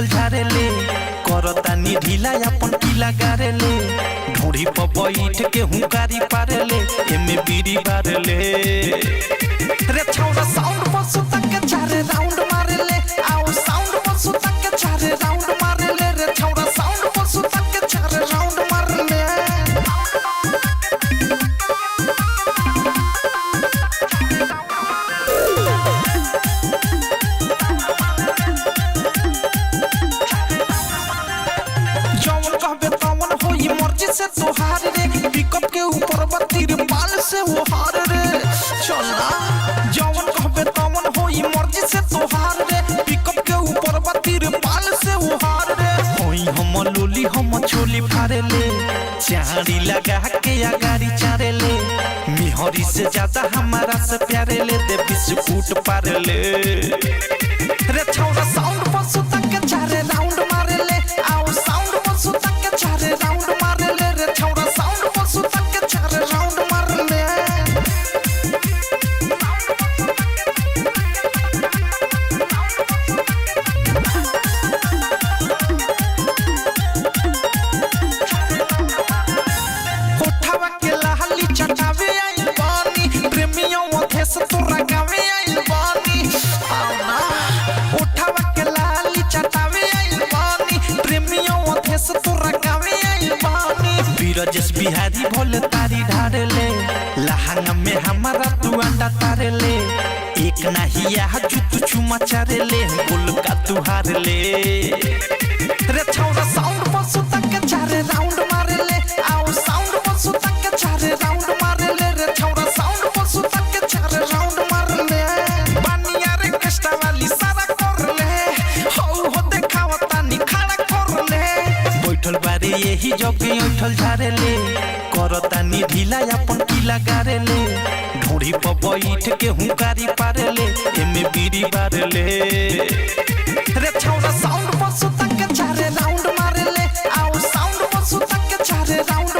उठल झारेले करतानी ढीला अपन पीला गारेले ढोड़ी पर बैठ के हुंकारी पारेले एमे बीड़ी बारेले रे छौड़ा साउंड पर सुता के चारे राउंड मारेले आओ साउंड पर सुता के चारे राउंड मारेले रे छौड़ा साउंड पर सुता के चारे राउंड मारेले से तोहार रे पिकअप के ऊपर बत्तीर पाल से वो हार रे चलना जवन कहबे तवन होई मर्जी से तोहार रे पिकअप के ऊपर बत्तीर पाल से वो हार रे होई हम लोली हम छोली फारे ले चाड़ी लगा के आगाड़ी चारे ले मिहरी से ज्यादा हमारा से प्यारे ले दे बिस्कुट पारे ले रे छौड़ा साउंड पर सुता के चारे राउंड मारे ले आओ साउंड पर सुता के चारे राउंड मारे ले रे छौड़ा साउंड पर सुता के चारे राउंड मारे ले कोठावा के लाली चटावे आइल बानी प्रेमियों अधेस तोरा गावे आइल बानी आना कोठावा के लाली चटावे आइल बानी प्रेमियों अधेस तोरा गावे आइल बानी बीरजस बिहारी भोले तारी ढारेले लहंगा में हमारा तू अंडा तारेले एक नहिया जुतु चुमा चारेले बोल का तू हारेले रे छौड़ा साउंड पर सुता के चारे राउंड मारेले आओ साउंड पर सुता के चारे राउंड मारेले रे छौड़ा साउंड पर सुता के चारे राउंड मारेले बानिया रे कष्टा वाली सारा करले हो देखावता नि खड़ा करले बैठल बारे यही जगे उठल झारेले करतानी ढीला अपन पीला गारेले ढोड़ी पर बैठ के हुंकारी पारेले एमे बीड़ी बारेले रे छौड़ा साउंड पर सुता के चारे राउंड मारेले आओ साउंड पर सुता के चारे राउंड